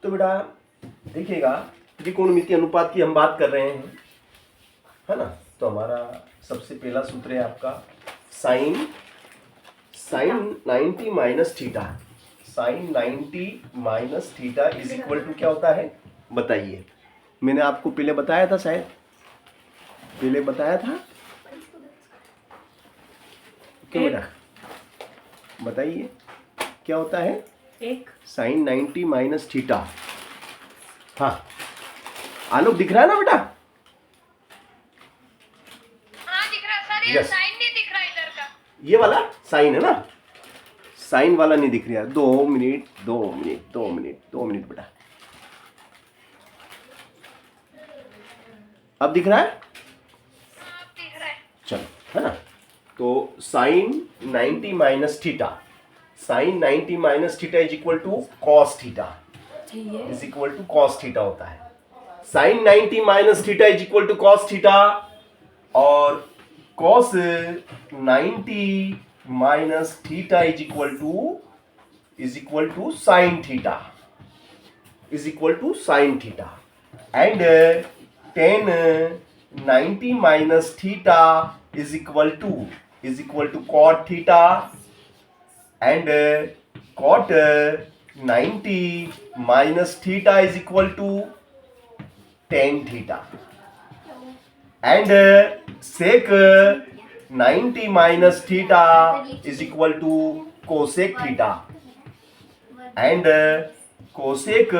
तो बेटा देखिएगा त्रिकोणमितीय अनुपात की हम बात कर रहे हैं, है ना। तो हमारा सबसे पहला सूत्र है आपका sine 90 minus theta. Sine 90 minus theta is equal to क्या होता है बताइए। मैंने आपको पहले बताया था, शायद पहले बताया था क्यों बेटा, बताइए क्या होता है। एक साइन 90 माइनस थीटा। हाँ आलोक दिख रहा है ना बेटा? हाँ दिख रहा सर, ये Yes. साइन नहीं दिख रहा इधर का। ये वाला साइन है ना, साइन वाला नहीं दिख रहा। 2 मिनट बेटा, अब दिख रहा है? हाँ अब दिख रहा है। चलो, है ना। तो sine 90 minus theta, sine 90 minus theta is equal to cos theta, is equal to cos theta होता है। Sine 90 minus theta is equal to cos theta, और cos 90 minus theta is equal to sine theta, is equal to sine theta, and tan 90 minus theta is equal to cot theta, and cot 90 minus theta is equal to tan theta, and sec 90 minus theta is equal to cosec theta, and cosec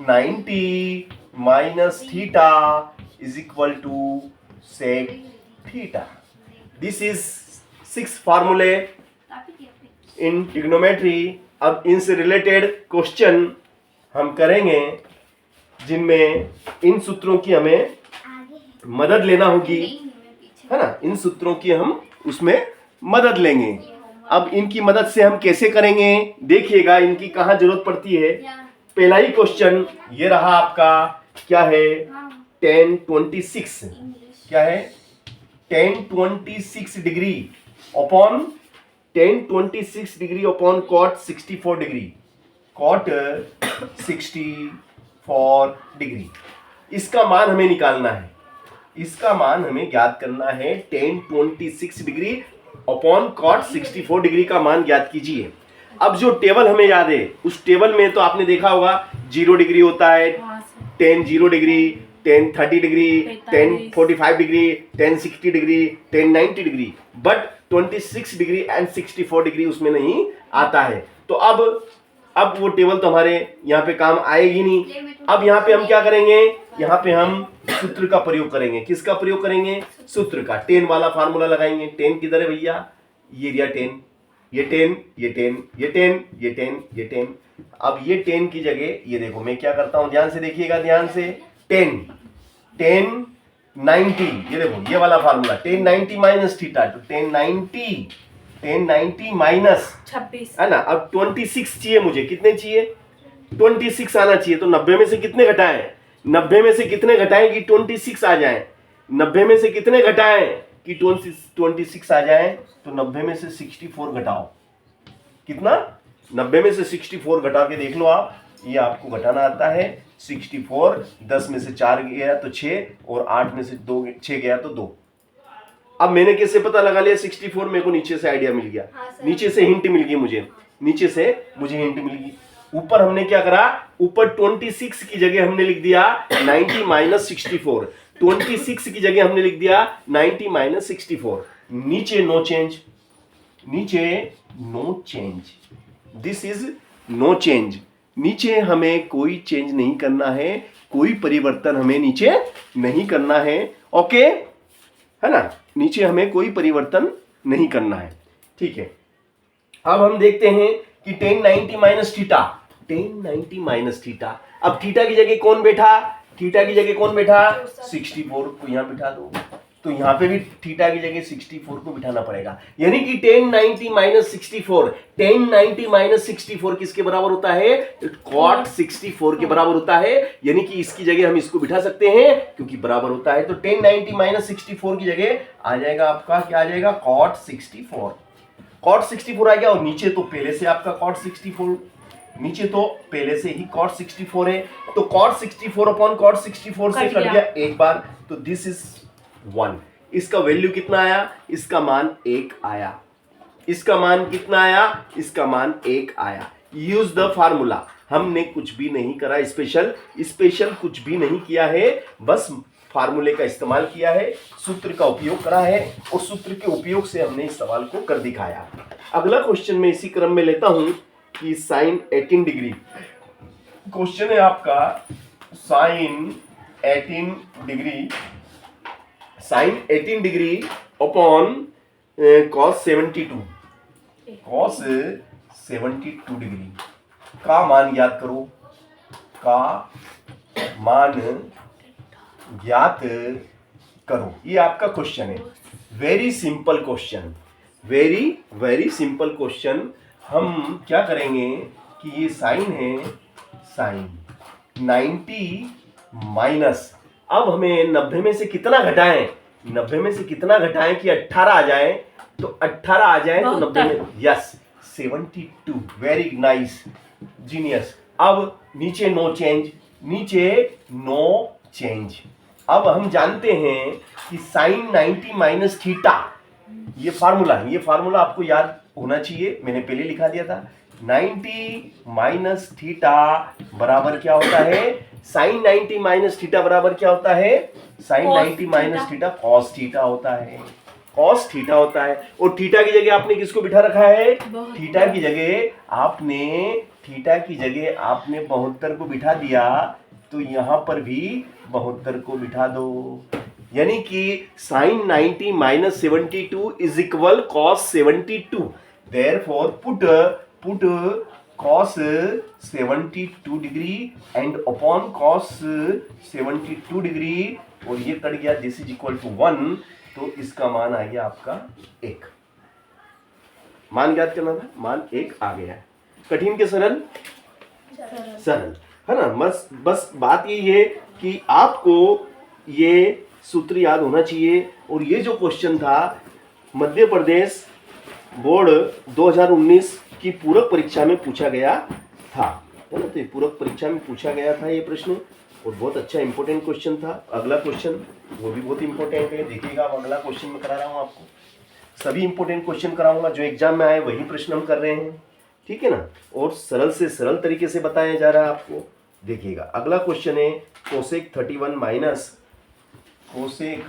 90 minus theta is equal to sec theta. This is 6 फॉर्मूले इन trigonometry. अब इनसे related question हम करेंगे जिनमें इन सूत्रों की हमें मदद लेना होगी, है ना। इन सूत्रों की हम उसमें मदद लेंगे। अब इनकी मदद से हम कैसे करेंगे देखिएगा, इनकी कहाँ जरूरत पड़ती है। पहला ही क्वेश्चन ये रहा आपका, क्या है, tan 26, क्या है, tan 26 degree upon tan 26 degree upon cot 64 degree, cot 64 degree. इसका मान हमें निकालना है, इसका मान हमें ज्ञात करना है। tan 26 degree upon cot 64 degree का मान ज्ञात कीजिए। अब जो टेबल हमें याद है, उस टेबल में तो आपने देखा होगा 0 डिग्री होता है, tan 0 degree, tan 30 degree, tan 45 degree, tan 60 degree, tan 90 degree, but 26 degree and 64 degree उसमें नहीं आता है। तो अब वो टेबल तो हमारे यहाँ पे काम आएगी नहीं। अब यहाँ पे हम क्या करेंगे, यहाँ पे हम सूत्र का प्रयोग करेंगे। किसका प्रयोग करेंगे? सूत्र का। टेन वाला फार्मूला लगाएंगे। टेन किधर है भैया? ये दिया टेन, ये टेन, ये टेन, ये टेन, ये टेन, ये टेन। अब ये टेन की जगह ये देखो मैं क्या करता हूँ, ध्यान से देखिएगा, ध्यान से। टेन 90, ये देखो ये वाला फार्मूला, टेन 90 माइनस थीटा, तो टेन 90 माइनस 26, है ना। अब 26 चाहिए मुझे, कितने चाहिए? 26 आना चाहिए। तो 90 में से कितने घटाएं? 90 में से कितने घटाएं कि 26 आ जाए? 90 में से कितने घटाएं कि 26 आ जाए? तो 90 में से 64 घटाओ। कितना? 90 में से 64 घटा के देख लो आप, ये आपको घटाना आता है। 64, 10 में से 4 गया तो 6, और 8 में से 6 गया तो 2। अब मैंने कैसे पता लगा लिया 64? मेरे को नीचे से आइडिया मिल गया, नीचे से हिंट मिल गई मुझे, नीचे से मुझे हिंट मिल गई। ऊपर हमने क्या करा, ऊपर 26 की जगह हमने लिख दिया 90 माइनस 64, 26 की जगह हमने लिख दिया 90 माइनस 64। नीचे नो चेंज, नीचे no change, this is no change. नीचे हमें कोई चेंज नहीं करना है, कोई परिवर्तन हमें नीचे नहीं करना है, ओके, है ना। नीचे हमें कोई परिवर्तन नहीं करना है, ठीक है। अब हम देखते हैं कि ten 90 minus theta, ten 90 minus theta. अब थीटा की जगह कौन बैठा? थीटा की जगह कौन बैठा? 64 को यहां बिठा दो। तो यहां पे भी थीटा की जगह 64 को बिठाना पड़ेगा। यानी कि टेन 90 माइनस 64, टेन 90 माइनस 64 किसके बराबर होता है? cot 64 के बराबर होता है। यानी कि इसकी जगह हम इसको बिठा सकते हैं क्योंकि बराबर होता है। तो टेन 90 माइनस 64 की जगह आ जाएगा आपका, क्या आ जाएगा? cot 64। cot 64 आ गया, और नीचे तो पहले से आपका cot 64 नीचे तो पहले से ही cot 64 है, तो cot 64 अपॉन cot 64 से कट गया एक बार, तो दिस इज 1। इसका वैल्यू कितना आया? इसका मान 1 आया। इसका मान कितना आया? इसका मान 1 आया। Use the formula. हमने कुछ भी नहीं करा, स्पेशल कुछ भी नहीं किया है, बस फार्मूले का इस्तेमाल किया है, सूत्र का उपयोग करा है और सूत्र के उपयोग से हमने इस सवाल को कर दिखाया। अगला क्वेश्चन में इसी क्रम में लेता हूं कि साइन 18 डिग्री। क्वेश्चन है आपका sine 18 degree upon cos 72 degree का मान ज्ञात करो। का मान ज्ञात करो, ये आपका क्वेश्चन है। Very simple question, very simple question. हम क्या करेंगे कि ये साइन है, साइन 90 माइनस, अब हमें 90 में से कितना घटाएं, 90 में से कितना घटाएं कि 18 आ जाए, तो 18 आ जाए तो 90 में, यस 72। Very nice, genius. अब नीचे नो चेंज। अब हम जानते हैं कि साइन 90 माइनस थीटा, ये फार्मूला आपको याद होना चाहिए, मैंने पहले लिखा दिया था। 90 माइनस थीटा बराबर क्या होता है? साइन 90 माइनस थीटा बराबर क्या होता है? Sine 90 minus theta cos theta होता है, कॉस थीटा होता है। और थीटा की जगह आपने किसको बिठा रखा है? थीटा की जगह आपने 72 को बिठा दिया, तो यहां पर भी 72 को बिठा दो, यानी कि sine 90 minus 72 is equal cos 72। Therefore put cos 72 degree and upon cos 72 degree, और ये कट गया, दिस इज इक्वल टू 1, तो इसका मान आ गया आपका 1। मान ज्ञात करना था, मान 1 आ गया। कठिन के सरल है ना। बस बात यही है कि आपको ये सूत्र याद होना चाहिए। और ये जो क्वेश्चन था मध्य प्रदेश बोर्ड 2019 की पूरक परीक्षा में पूछा गया था, है ना। तो ये पूरक परीक्षा में पूछा गया था ये प्रश्न, और बहुत अच्छा इंपॉर्टेंट क्वेश्चन था। अगला क्वेश्चन वो भी बहुत इंपॉर्टेंट है, देखिएगा। अब अगला क्वेश्चन में करा रहा हूँ आपको, सभी इंपॉर्टेंट क्वेश्चन कराऊंगा जो एग्जाम में आए, वही प्रश्न हम कर रहे हैं, ठीक है ना। और सरल से सरल तरीके से बताया जा रहा है आपको। देखिएगा अगला क्वेश्चन है cosec 31 minus cosec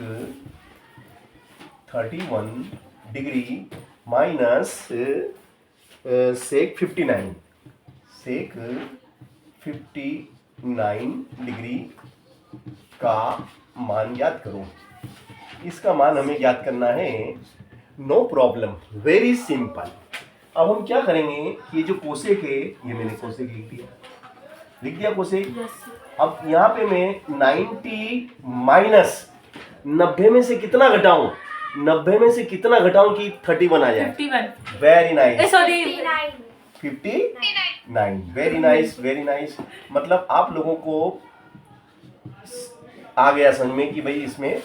31 degree minus sec 59 degree का मान ज्ञात करो। इसका मान हमें ज्ञात करना है, नो प्रॉब्लम, वेरी सिंपल। अब हम क्या करेंगे कि ये जो कोसेक है, ये मैंने कोसेक लिख दिया कोसेक। अब यहाँ पे मैं 90 माइनस 90 में से कितना घटाऊं, 90 में से कितना घटाऊं कि 31 आ जाए? 51। Very nice, sorry 59। Very nice. मतलब आप लोगों को आ गया समझ में कि भाई इसमें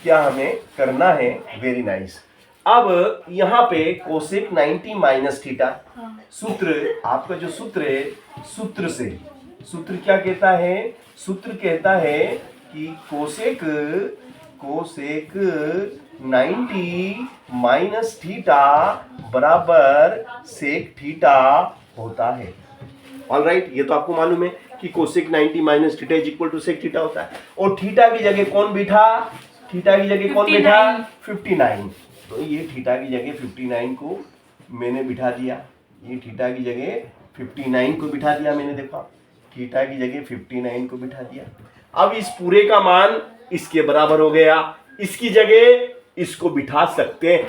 क्या हमें करना है। Very nice. अब यहाँ पे कोसेक 90 माइनस थीटा, सूत्र आपका जो सूत्र है, सूत्र क्या कहता है? सूत्र कहता है कि कोसेक 90 माइनस थीटा बराबर सेक थीटा होता है। ऑलराइट, ये तो आपको मालूम है कि cosec 90 minus theta is equal to sec theta होता है। और थीटा की जगह कौन बैठा? 59। तो ये थीटा की जगह 59 को मैंने बिठा दिया, ये थीटा की जगह 59 को बिठा दिया मैंने। देखा, थीटा की जगह 59 को बिठा दिया। अब इस पूरे का मान इसके बराबर हो गया, इसकी जगह इसको बिठा सकते हैं,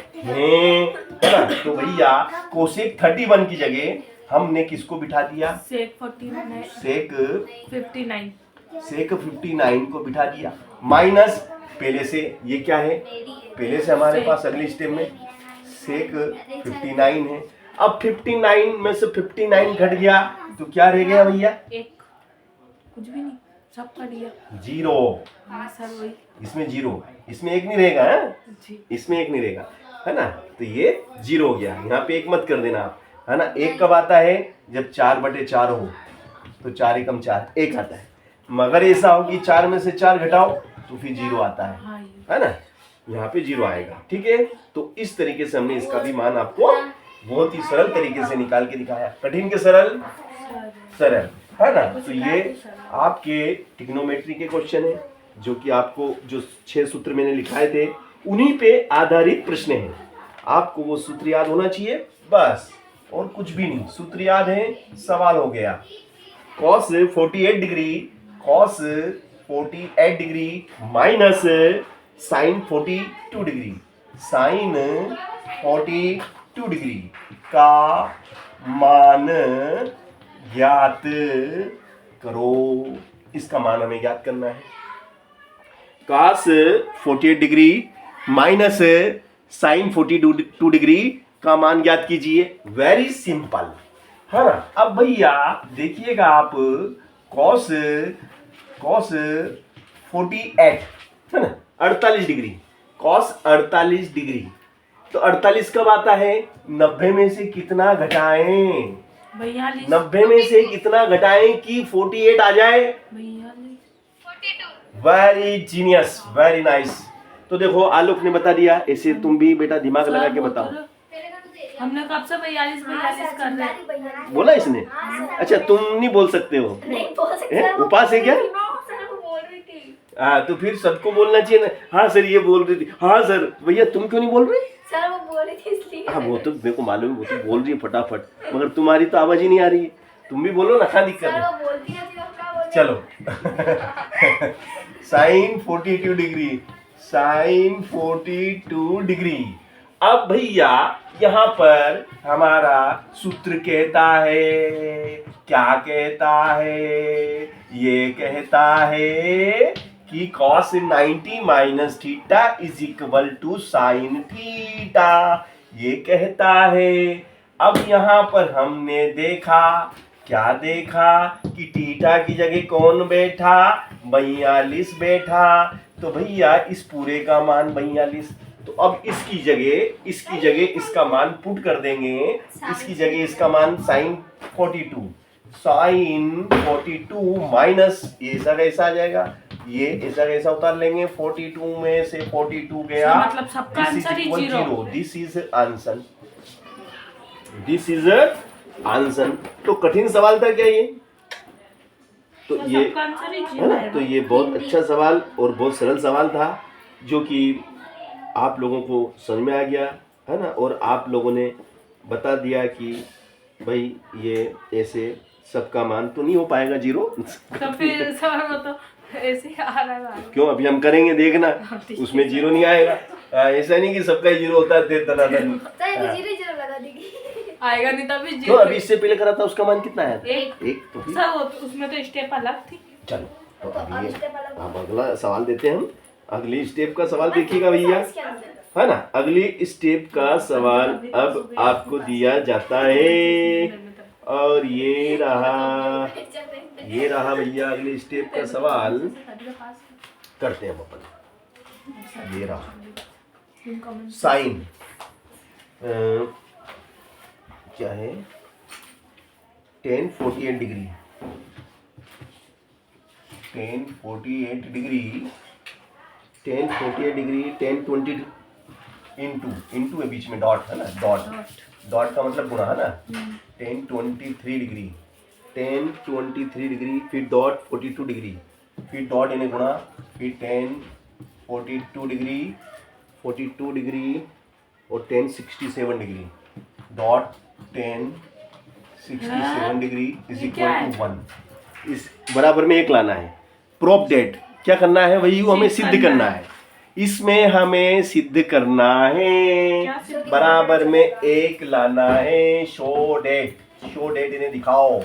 है ना। तो भैया कोसेक 31 की जगह हमने किसको बिठा दिया? सेक 59 को बिठा दिया। माइनस पहले से ये क्या है? पहले से हमारे पास अगले स्टेप में सेक 59 है। अब 59 में से 59 घट गया तो क्या रह गया भैया? कुछ भी नहीं, सब कट गया, 0। सर वही, इसमें 0, इसमें 1 नहीं रहेगा, है इसमें 1 नहीं रहेगा, है ना। तो ये 0 हो गया, यहाँ पे 1 मत कर देना आप। है ना। एक कब आता है, जब 4/4 हो, तो 4 एकम 4 एक आता है। मगर ऐसा हो कि 4 में से 4 घटाओ तो फिर 0 आता हाँ है ना। यहाँ पे 0 आएगा, ठीक है। तो इस तरीके से हमने इसका भी मान आपको बहुत ही सरल तरीके से निकाल के दिखाया। कठिन के सरल, सरल, है ना। तो ये आपके ट्रिग्नोमेट्री के क्वेश्चन है, जो कि आपको जो 6 सूत्र मैंने लिखाए थे उन्हीं पे आधारित प्रश्न है। आपको वो सूत्र याद होना चाहिए बस, और कुछ भी नहीं। सूत्र याद है, सवाल हो गया। cos 48 degree, cos 48 degree minus sin 42 degree, sin 42 degree का मान ज्ञात करो। इसका मान हमें ज्ञात करना है। cos 48 degree minus sin 42 degree का मान ज्ञात कीजिए। वेरी सिंपल, है ना। अब भैया देखिएगा आप, cos 48 है ना, 48 डिग्री, cos 48 डिग्री, तो 48 कब आता है, 90 में से कितना घटाएं, 42 90 में से कितना घटाएं कि 48 आ जाए। 42 42 वेरी जीनियस, वेरी नाइस। तो देखो आलोक ने बता दिया, ऐसे तुम भी बेटा दिमाग लगा के बताओ। हमने कब से 42 कर रहे हैं। बोला इसने? अच्छा तुम नहीं बोल सकते हो, नहीं बोल सकते हैं? सर, वो उपास है क्या? सर वो बोल रही थी। हाँ तो फिर सबको बोलना चाहिए ना। हाँ सर ये बोल रही थी, हाँ सर। भैया तुम क्यों नहीं बोल रहे? सर वो बोल रही थी इसलिए। हाँ वो तो मेरे को मालूम है, वो तो बोल रही है फटाफट, मगर तुम्हारी तो आवाज ही नहीं आ रही है। तुम भी बोलो ना, क्या दिक्कत सर है? वो बोलती है तो क्या बोले? चलो साइन 42 डिग्री, साइन 42 डिग्री। अब भैया यहाँ पर हमारा सूत्र कहता है, क्या कहता है, ये कहता है कि cos 90 minus theta is equal to sine theta, ये कहता है। अब यहाँ पर हमने देखा, क्या देखा कि थीटा की जगह कौन बैठा, 42 बैठा। तो भैया इस पूरे का मान 42, तो अब इसकी जगह इसका मान पुट कर देंगे। इसकी जगह इसका मान साइन 42, साइन 42 माइनस ये ऐसा कैसा आ जाएगा, ये ऐसा कैसा उतार लेंगे। 42 में से 42 गया, मतलब सबका answer he 0। This is answer, this is answer. तो कठिन सवाल था क्या ये? तो ये सबका आंसर ही है ना, तो ये बहुत अच्छा सवाल और बहुत सरल सवाल था, जो कि आप लोगों को समझ में आ गया, है ना। और आप लोगों ने बता दिया कि भाई ये ऐसे सबका मान तो नहीं हो पाएगा 0। तो फिर सर वो तो ऐसे ही आ रहा है। क्यों, अभी हम करेंगे देखना, उसमें 0 नहीं आएगा। ऐसा नहीं कि सबका ही 0 होता है दनादन। सर ये तो जीरो जीरो लगा देगी। आएगा नहीं तभी तो 0। अभी इससे पहले करा था उसका मान कितना आया था? एक। तो फिर सर वो तो उसमें तो स्टेप अलग थी। चलो तो तो अभी अब ये step अलग अब अगला सवाल देते हैं हम। अगली स्टेप का सवाल देखिएगा भैया, है ना। अगली स्टेप का सवाल अब आपको दिया जाता है, और ये रहा भैया अगली स्टेप का सवाल। करते हैं हम अपन। ये रहा साइन क्या है, tan 48 degree, tan 48 degree, tan 48 degree, tan 20 into है बीच में डॉट, है ना, डॉट का मतलब गुणा, है ना। tan 23 डिग्री, tan 23 डिग्री, फिर डॉट 42 डिग्री, फिर डॉट यानी गुणा, फिर tan 42 डिग्री, 42 डिग्री और tan 67 degree, dot tan 67 degree is equal to 1। इस बराबर में 1 लाना है। प्रूफ दैट क्या करना है, वही हमें सिद्ध करना है। इसमें हमें सिद्ध करना है, बराबर में 1 लाना है। शो डेट इन्हें दिखाओ,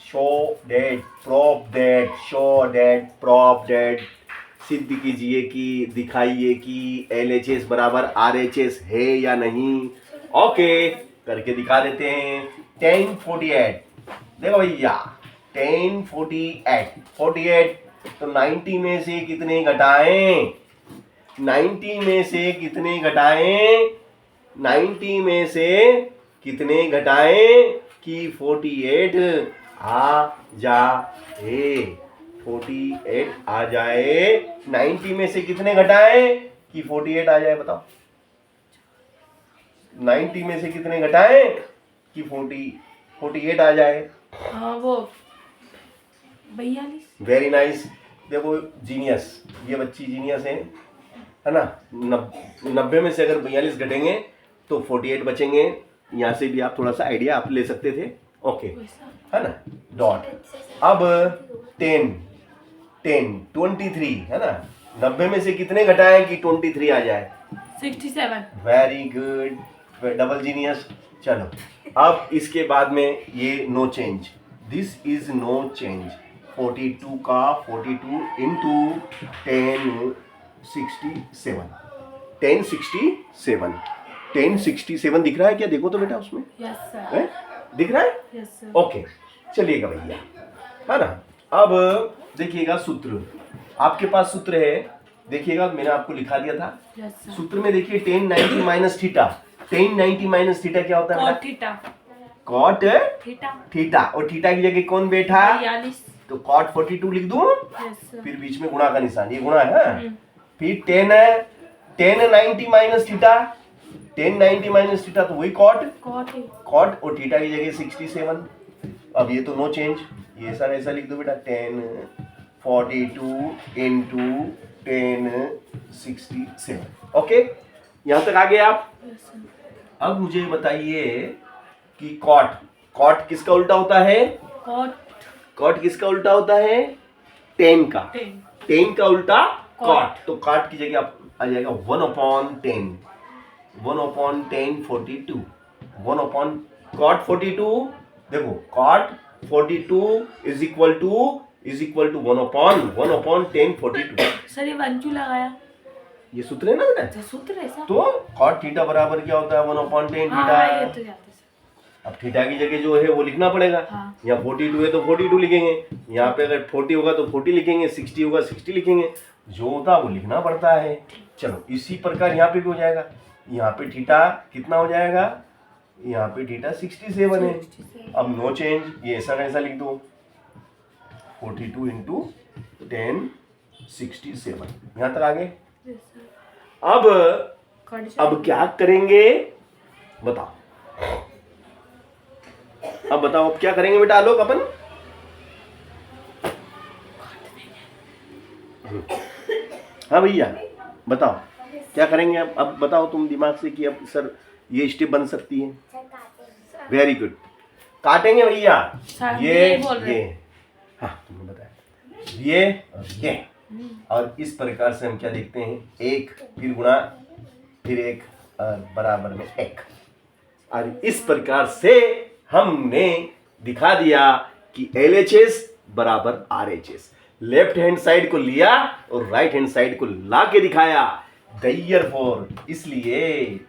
show that, proof that, show that, proof that. सिद्ध कीजिए कि, दिखाइए कि LHS बराबर RHS है या नहीं। ओके करके दिखा देते हैं। tan 48 देखो भैया, tan 48 तो 90 में से कितने घटाएं, 90 में से कितने घटाएं, 90 में से कितने घटाएं कि 48 आ जाए, 48 आ जाए। 90 में से कितने घटाएं कि 48 आ जाए, बताओ। 90 में से कितने घटाएं कि 48 आ जाए। हाँ वो 42। Very nice. देखो जीनियस, ये बच्ची जीनियस है ना। 90 में से अगर 42 घटेंगे तो 48 बचेंगे। यहाँ से भी आप थोड़ा सा आइडिया आप ले सकते थे। ओके, है ना। डॉट। अब 10 23 है ना। 90 में से कितने घटाएं कि 23 आ जाए। 67। Very good, double genius. चलो अब इसके बाद में ये no change, this is no change. 42 का 42 इंटू 1067, 1067 दिख रहा है क्या? देखो तो बेटा उसमें यस सर। है? दिख रहा है? Yes sir. ओके, चलिएगा भैया, है ना। अब देखिएगा सूत्र, आपके पास सूत्र है, देखिएगा मैंने आपको लिखा दिया था। Yes sir. सूत्र में देखिए tan 90 minus theta. tan 90 minus theta क्या होता है कॉट बेटा? थीटा। Cot theta. थीटा, और थीटा की जगह कौन बैठा? 42। तो कॉट 42 लिख दूं, यस सर। फिर बीच में गुणा का निशान, ये गुणा है। फिर 10 है, tan 90 minus theta, tan 90 minus theta तो वही कॉट, कॉट है। कॉट और थीटा की जगह 67। अब ये तो नो चेंज, ये ऐसा ऐसा लिख दो बेटा, 10 42 इंटू 1067। ओके, यहां तक आ गए आप। Yes sir. अब मुझे बताइए कि कॉट, कॉट किसका उल्टा होता है? कॉट कॉट किसका उल्टा होता है? टेन का। 10। टेन का उल्टा कॉट। कॉट, तो कॉट की जगह आप आ जाएगा 1/10, 1/10 42, 1 कॉट 42। देखो cot 42 is equal to 1/10 42। Sir ये 1 क्यों लगाया? ये सूत्र है ना बेटा। अच्छा सूत्र ऐसा। तो कॉट थीटा बराबर क्या होता है? 1/10 हाँ थीटा। ये तो याद है सर। अब थीटा की जगह जो है वो लिखना पड़ेगा। हाँ। यहाँ 42 है तो 42 लिखेंगे, यहाँ पे अगर 40 होगा तो 40 लिखेंगे, 60 होगा 60 लिखेंगे, जो होता है वो लिखना पड़ता है। चलो इसी प्रकार यहाँ पे भी हो जाएगा। यहाँ पे थीटा कितना हो जाएगा? यहाँ पे थीटा 67 है। अब नो चेंज, ये ऐसा कैसा लिख दो, 42 इंटू 1067। यहाँ तक आगे। Yes sir. अब क्या करेंगे बताओ? अब बताओ अब क्या करेंगे बेटा आलोक अपन? हाँ भैया बताओ क्या करेंगे अब बताओ तुम दिमाग से कि अब सर ये स्टेप बन सकती है। वेरी गुड, काटेंगे भैया। सर, ये यही बोल रहे ये हाँ तुमने बताया, ये और ये। और इस प्रकार से हम क्या देखते हैं, एक फिर गुणा फिर एक और बराबर में एक। और इस प्रकार से हमने दिखा दिया कि LHS बराबर RHS। लेफ्ट हैंड साइड को लिया और राइट हैंड साइड को ला के दिखाया। देयरफॉर इसलिए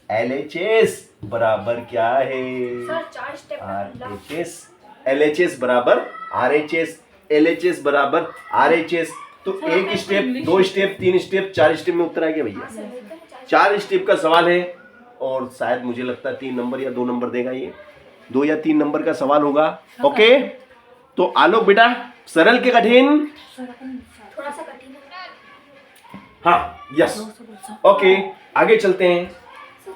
LHS बराबर क्या है? Sir 4 step RHS। LHS बराबर RHS, LHS बराबर RHS। तो सर, एक आपने step, English 2 step, 3 step, 4 step में उत्तर आ गया भैया। 4 स्टेप का सवाल है और शायद मुझे लगता है 3 नंबर या 2 नंबर देगा, ये 2 या 3 नंबर का सवाल होगा। ओके, तो आलोक बेटा सरल के कठिन, थोड़ा सा कठिन है। हाँ यस। ओके आगे चलते हैं,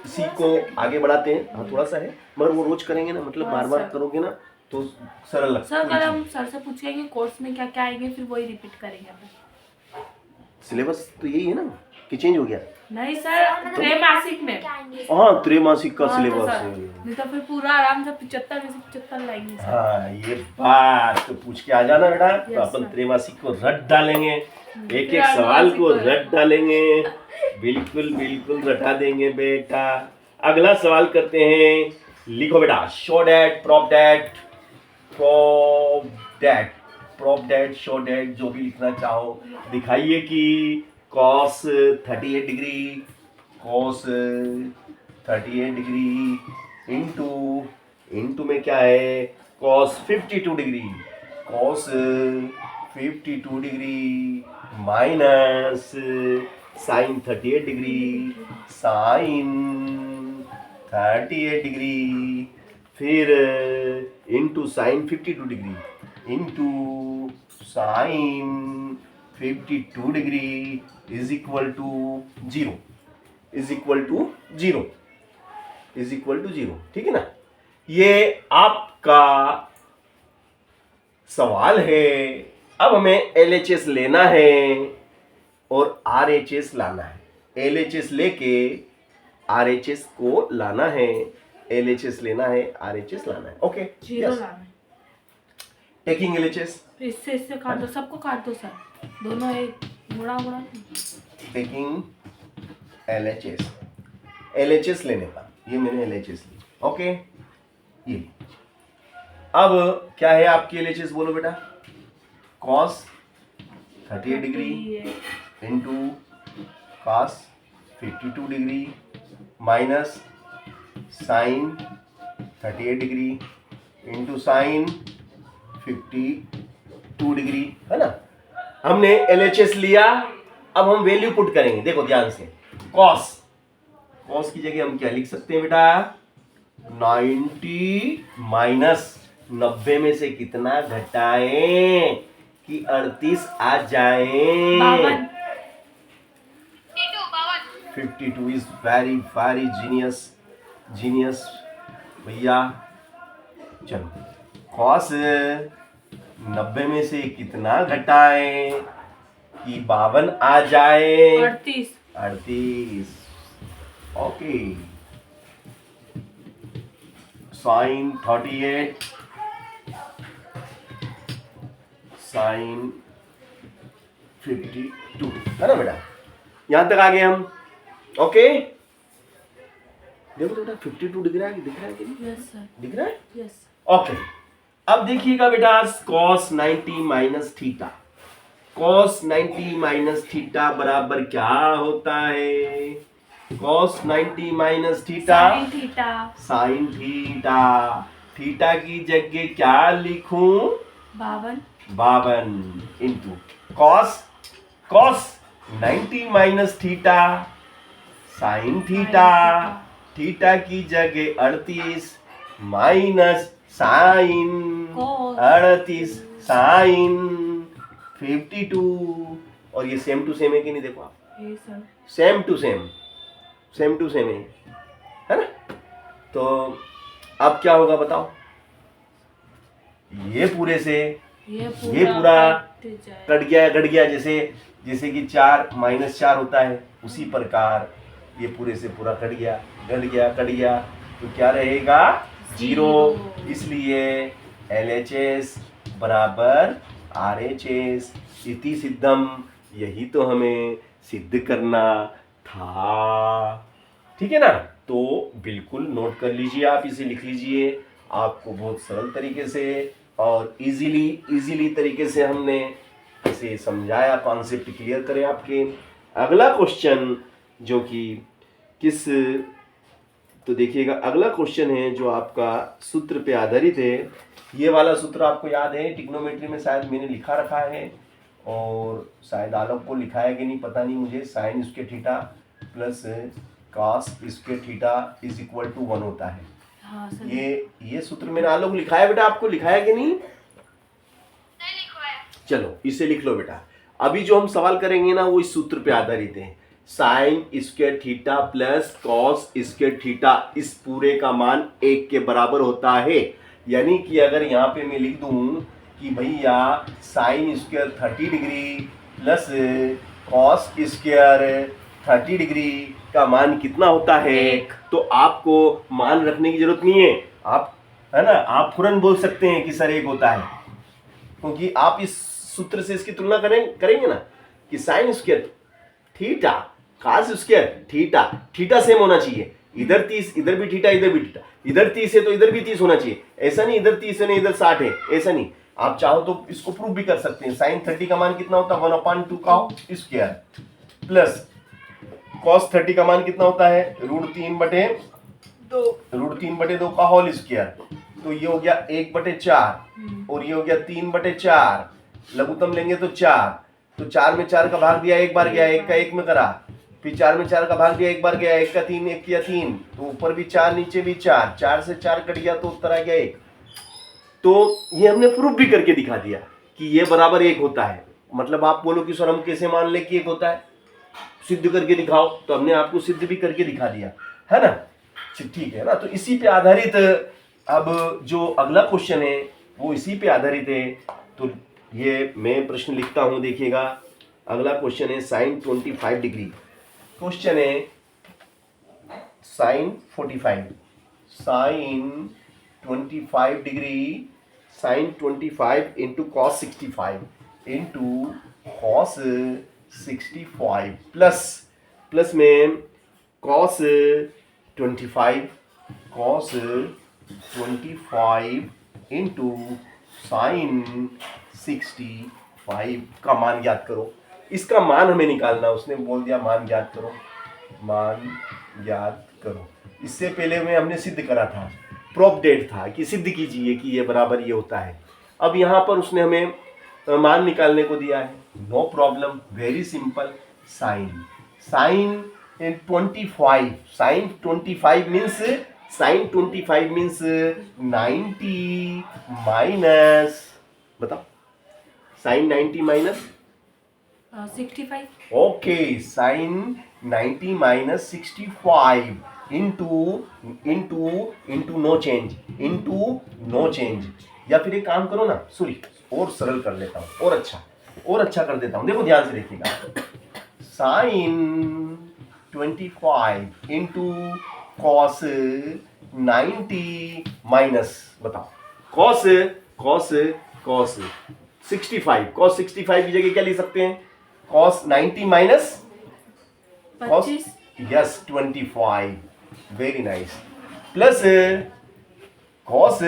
इसी को आगे बढ़ाते हैं। हाँ थोड़ा सा है मगर वो रोज करेंगे ना, मतलब बार बार करोगे ना तो सरल लगता सर कल है। हम सर से पूछेंगे कोर्स में क्या क्या आएंगे, फिर वही रिपीट करेंगे अपन। सिलेबस तो यही है ना कि चेंज हो गया? नहीं सर, त्रैमासिक में। हाँ त्रैमासिक का हाँ, तो सिलेबस सर, है। नहीं तो फिर पूरा आराम से 75 में से 75 लाएंगे सर। हाँ ये बात तो पूछ के आ जाना बेटा, तो Yes, अपन sir. त्रैमासिक को रट डालेंगे, एक एक त्रैमासिक सवाल को को रट डालेंगे, बिल्कुल बिल्कुल रटा देंगे बेटा। अगला सवाल करते हैं, लिखो बेटा, show that, prove that, prove that, prove that, show that, जो भी लिखना चाहो दिखाइए कि cos 38 degree, cos 38 degree into में क्या है, cos 52 degree, cos 52 degree minus sin 38 degree, sin 38 degree फिर into sine 52 degree into sine 52 degree is equal to zero is equal to zero is equal to zero. ठीक है ना, ये आपका सवाल है। अब हमें LHS लेना है और RHS लाना है। LHS लेके RHS को लाना है, LHS लेना है, RHS लाना है। ओके, जीरो लाना है। टेकिंग LHS, इससे काट दो, सबको काट दो सर, दोनों एक मुड़ा मुड़ा। टेकिंग LHS लेने का, ये मैंने LHS ली। ओके, ये अब क्या है आपकी LHS बोलो बेटा? cos 38 degree into cos 52 degree minus sine 38 degree into sine 52 degree, है ना। हमने LHS लिया, अब हम वैल्यू पुट करेंगे। देखो ध्यान से, cos की जगह हम क्या लिख सकते हैं बेटा? 90 माइनस 90 में से कितना घटाएं कि 38 आ जाए? 52 इज वेरी वेरी जीनियस भैया। चलो, cos 90 में से कितना घटाएं कि 52 आ जाए? 38। ओके, साइन 38 साइन 52, है ना बेटा? यहां तक आ गए हम। ओके, देखो बेटा 52 दिख रहा है कि नहीं? यस सर, दिख रहा है। यस। ओके, अब देखिएगा बेटा, cos 90 minus theta, cos 90 minus theta बराबर क्या होता है? cos 90 minus theta sine theta. Sine theta. Theta की जगह क्या लिखूं? 52 into cos 90 minus theta sine theta. Theta की जगह 38 माइनस साइन Cos। 38 साइन 52। और ये सेम टू सेम है कि नहीं? देखो आप, ये सर सेम टू सेम है ना। तो अब क्या होगा बताओ? ये पूरे से ये पूरा कट जाए। घट गया जैसे कि 4 माइनस 4 होता है, उसी प्रकार ये पूरे से पूरा कट गया। तो क्या रहेगा? जीरो। इसलिए LHS बराबर RHS इति सिद्धम। यही तो हमें सिद्ध करना था। ठीक है ना। तो बिल्कुल नोट कर लीजिए, आप इसे लिख लीजिए। आपको बहुत सरल तरीके से और इजीली तरीके से हमने इसे समझाया, कॉन्सेप्ट क्लियर करें आपके। अगला क्वेश्चन जो कि तो देखिएगा, अगला क्वेश्चन है जो आपका सूत्र पे आधारित है। ये वाला सूत्र आपको याद है, ट्रिग्नोमेट्री में शायद मैंने लिखा रखा है, और शायद आलोक को लिखा है कि नहीं पता नहीं मुझे। Sine square theta plus cos square theta is equal to 1 होता है। हाँ सर। ये सूत्र मैंने आलोक लिखा है बेटा, आपको लिखा है कि नहीं? चलो इसे लिख लो बेटा। अभी जो हम सवाल करेंगे ना वो इस सूत्र पे आधारित है। Sign square theta plus cos square theta, इस पूरे का मान 1 के बराबर होता है। यानी कि अगर यहाँ पे मैं लिख दूं कि भैया sine square 30 degree plus cos square 30 degree का मान कितना होता है? 1। तो आपको मान रखने की जरूरत नहीं है, आप है ना, आप फौरन बोल सकते हैं कि सर 1 होता है, क्योंकि आप इस सूत्र से इसकी तुलना करेंगे ना कि sign square theta cos square theta same होना चाहिए। इधर 30, इधर भी थीटा, इधर भी थीटा, इधर 30 है तो इधर भी 30 होना चाहिए। ऐसा नहीं इधर 30 है नहीं इधर 60 है, ऐसा नहीं। आप चाहो तो इसको प्रूव भी कर सकते हैं। साइन 30 का मान कितना होता है? 1/2 का स्क्वायर प्लस कॉस 30 का मान कितना होता है? √3/2 का होल स्क्वायर। तो ये हो गया 1/4 और ये हो गया 3/4। लघुत्तम लेंगे तो 4, तो 4 में 4 का भाग दिया, 1 बार गया, 1 का 1 में करा फिर 4 में 4 का भाग दिया, एक बार गया, 1 का 3, 1 किया 3, तो ऊपर भी 4 नीचे भी 4, 4 से 4 कट गया तो उत्तर आ गया 1। तो ये हमने प्रूफ भी करके दिखा दिया कि ये बराबर 1 होता है। मतलब आप बोलो कि सर हम कैसे मान ले कि 1 होता है, सिद्ध करके दिखाओ, तो हमने आपको सिद्ध भी करके दिखा दिया है ना। ठीक है ना। तो इसी पे आधारित अब जो अगला क्वेश्चन है वो इसी पे आधारित है। तो ये मैं प्रश्न लिखता हूं, देखिएगा। अगला क्वेश्चन है साइन 25 डिग्री। क्वेश्चन है sine 45, sine 25 degree, sine 25 into cos 65 into cos 65 plus में कॉस 25 इंटू साइन 65 का मान याद करो। इसका मान हमें निकालना, उसने बोल दिया मान याद करो, मान याद करो। इससे पहले में हमने सिद्ध करा था, प्रूफ डेट था कि सिद्ध कीजिए कि ये बराबर ये होता है। अब यहाँ पर उसने हमें मान निकालने को दिया है। No problem, very simple. Sine 25 means sine 25 means 90 minus, बताओ sine 90 minus 65। Okay, sine 90 minus 65 into no change. या फिर एक काम करो ना, सॉरी और सरल कर लेता हूँ, और अच्छा कर देता हूँ। देखो ध्यान से देखिएगा, साइन 25 इंटू कॉस 90 माइनस, बताओ कॉस 65, कॉस 65 की जगह क्या लिख सकते हैं? Cos 90 minus cos 25। Yes 25, very nice, plus cos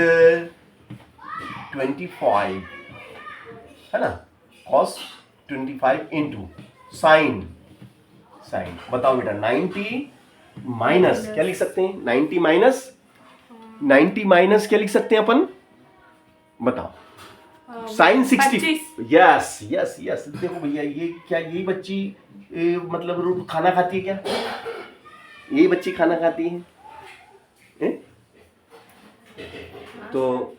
25 है ना, कॉस 25 इंटू साइन, बताओ बेटा 90 माइनस क्या लिख सकते हैं? 90 माइनस क्या लिख सकते हैं अपन, बताओ? Sine 60, yes. देखो भैया, ये क्या, यही बच्ची मतलब खाना खाती है क्या? यही बच्ची खाना खाती है? तो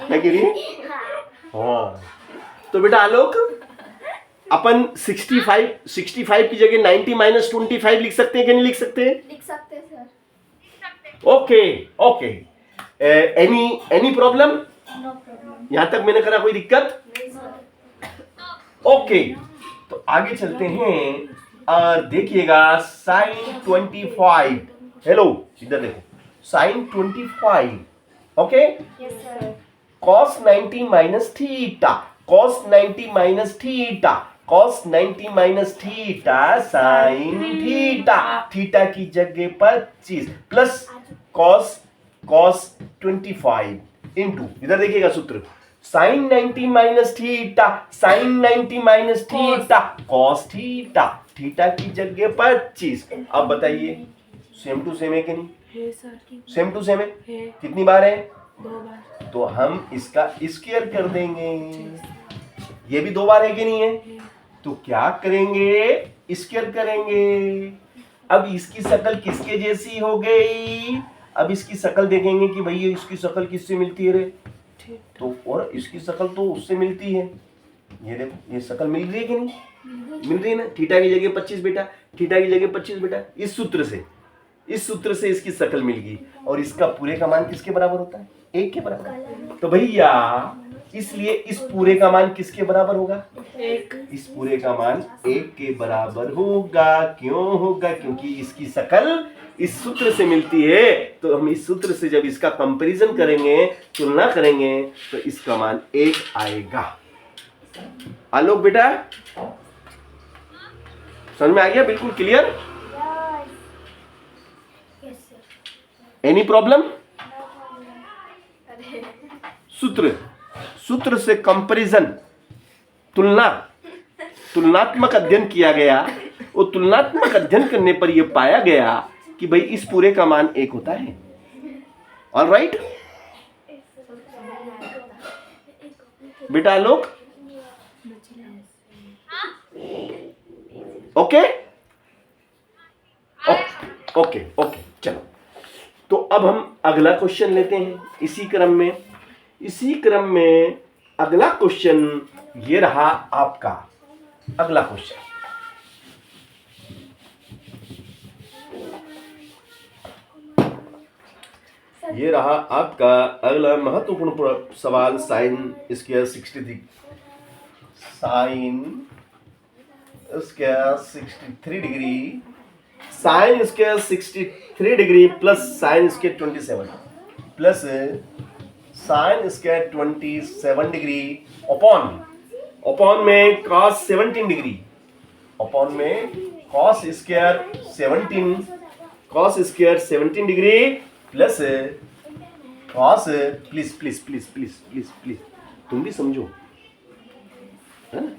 क्या कह रही है? हाँ, तो बेटा आलोक, अपन 65 की जगह 90 माइनस 25 लिख सकते हैं कि नहीं लिख सकते? लिख सकते हैं sir. Okay. Any problem? No problem. यहां तक मैंने करा कोई दिक्कत? नहीं सर। ओके, तो आगे चलते हैं और देखिएगा साइन 25, हेलो इधर देखो, sine 25, okay, yes sir. cos 90 minus theta, cos 90 minus theta sine theta की जगह 25 प्लस cos 25 इंटू, इधर देखिएगा सूत्र, sine 90 minus theta cos theta की जगह 25। अब बताइए सेम टू सेम है कि नहीं? है सर। सेम टू सेम है। है। कितनी बार है? 2 बार। तो हम इसका स्क्वायर कर देंगे। ये भी 2 बार है कि नहीं है? तो क्या करेंगे? स्क्वायर करेंगे। अब इसकी शक्ल किसके जैसी हो गई? अब इसकी शक्ल देखेंगे कि भैया इसकी शक्ल किससे मिलती है रे? तो और इसकी शक्ल तो उससे मिलती है। ये देखो, ये शक्ल मिल रही है कि नहीं? मिल रही है ना। थीटा की जगह 25 बेटा, थीटा की जगह 25 बेटा। इस सूत्र से इसकी शक्ल मिल गई। और इसका पूरे का मान किसके बराबर होता है? 1 के बराबर। तो भैया इसलिए इस पूरे का मान किसके बराबर होगा? 1। इस पूरे का मान 1 के बराबर होगा। क्यों होगा? क्योंकि इसकी शक्ल इस सूत्र से मिलती है। तो हम इस सूत्र से जब इसका कंपैरिजन करेंगे, तुलना करेंगे, तो इसका मान 1 आएगा। आलोक बेटा समझ में आ गया? बिल्कुल clear? Yes sir. Any problem? No problem. अरे सूत्र से कंपैरिजन, तुलनात्मक अध्ययन किया गया। वो तुलनात्मक अध्ययन करने पर यह पाया गया कि भाई इस पूरे का मान 1 होता है। ऑल राइट बेटा आलोक, ओके ओके ओके चलो, तो अब हम अगला क्वेश्चन लेते हैं इसी क्रम में अगला क्वेश्चन ये रहा आपका अगला क्वेश्चन। ये रहा आपका अगला महत्वपूर्ण सवाल, sign square 63 degree, sign square 63 degree plus sine square 27 plus sine square 27 degree upon में कॉस 17 डिग्री, अपॉन में cos square 17 degree plus cos, please तुम भी समझो, है ना?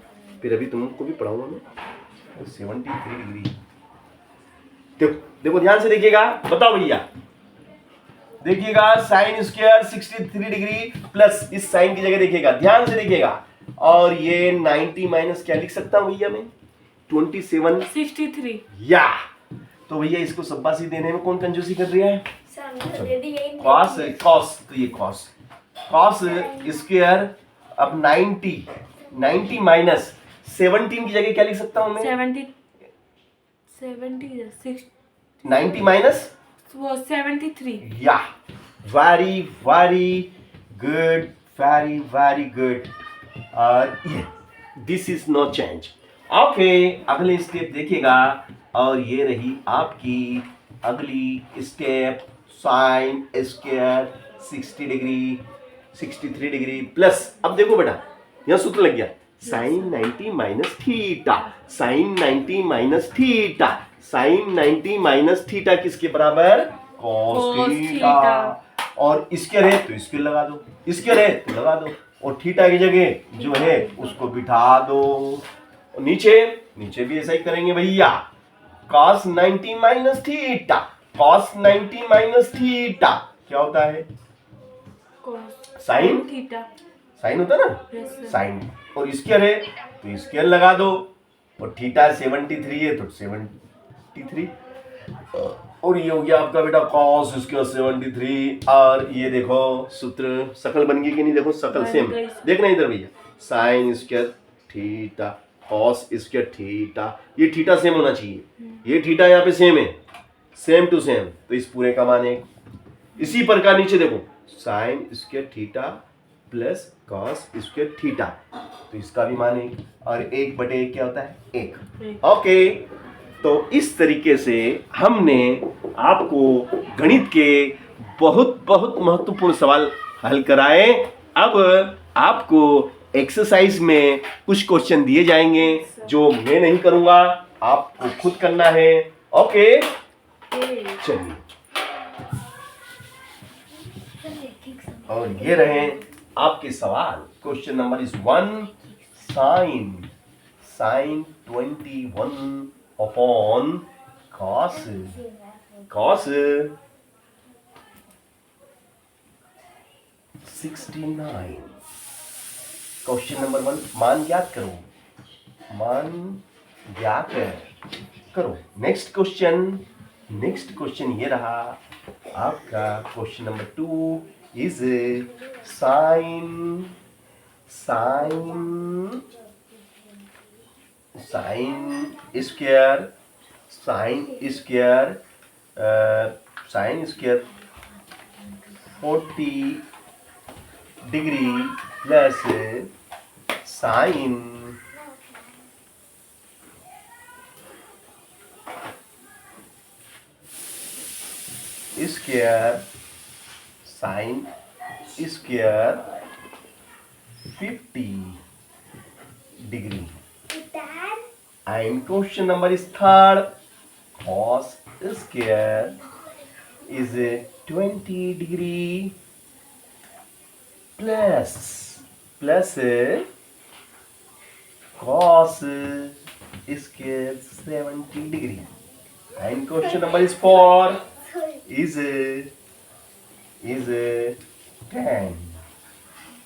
फिर अभी तुमको भी पढ़ाऊंगा मैं। 73 डिग्री, देखो ध्यान से देखिएगा, बताओ भैया, देखिएगा साइन स्क्वायर 63 डिग्री प्लस इस साइन की जगह देखिएगा, ध्यान से देखिएगा, और ये 90 माइनस क्या लिख सकता हूं भैया मैं, 63। या तो भैया इसको शाबाशी देने में कौन कंजूसी कर रही है? कॉस तो ये कॉस स्क्वायर, अब 90 माइनस 17 की जगह क्या लिख सकता हूं मैं? 90 माइनस 73। या वेरी गुड, और this is no change. Okay, अगले स्टेप देखिएगा, और ये रही आपकी अगली step, sine square 63 degree plus, अब देखो बेटा यहां सूत्र लग गया, sine 90 minus theta, sine 90 minus theta किसके बराबर? Cos theta. और इसके रहे तो इसके लगा दो, इसके रहे तो लगा दो, और थीटा की जगह जो है उसको बिठा दो। नीचे भी ऐसा ही करेंगे भैया, cos 90 minus theta, cos 90 minus theta क्या होता है? साइन थीटा, साइन होता है ना, साइन, और स्क्वायर है तो स्क्वायर लगा दो, और थीटा 73 है तो 73, और ये हो गया आपका बेटा cos स्क्वायर 73, और ये देखो सूत्र शकल बन गई कि नहीं? देखो शकल सेम, देखना इधर भैया, sign square theta cos square theta, ये थीटा सेम होना चाहिए, ये थीटा यहाँ पे सेम है, सेम टू सेम, तो इस पूरे का मान एक। इसी प्रकार नीचे देखो, sign square theta plus cos square theta, तो इसका भी मान एक, और 1/1 क्या होता है? 1। ओके, तो इस तरीके से हमने आपको गणित के बहुत महत्वपूर्ण सवाल हल कराए। अब आपको एक्सरसाइज में कुछ क्वेश्चन दिए जाएंगे जो मैं नहीं करूंगा, आपको खुद करना है। ओके, चलिए, और ये रहे आपके सवाल। Question number is 1, sine 21 upon cos 69। Question number 1, मान ज्ञात करो। नेक्स्ट क्वेश्चन ये रहा आपका। Question number 2 is sine square 40 degree plus sine square 50 degree. And question number is 3rd, cos square is 20 degree plus cos square 70 degree. And question number is 4 is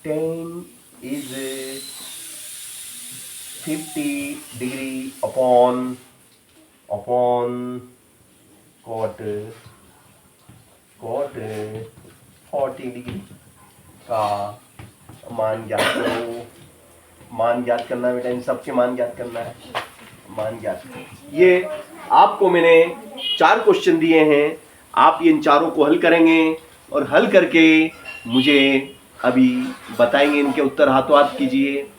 10 is 50 degree upon upon cot 40 degree का मान ज्ञात करो। मान ज्ञात करना है बेटा, इन सबके मान ज्ञात करना है। मान ज्ञात करो। ये आपको मैंने 4 क्वेश्चन दिए हैं, आप इन चारों को हल करेंगे और हल करके मुझे अभी बताएंगे। इनके उत्तर हाथों हाथ कीजिए।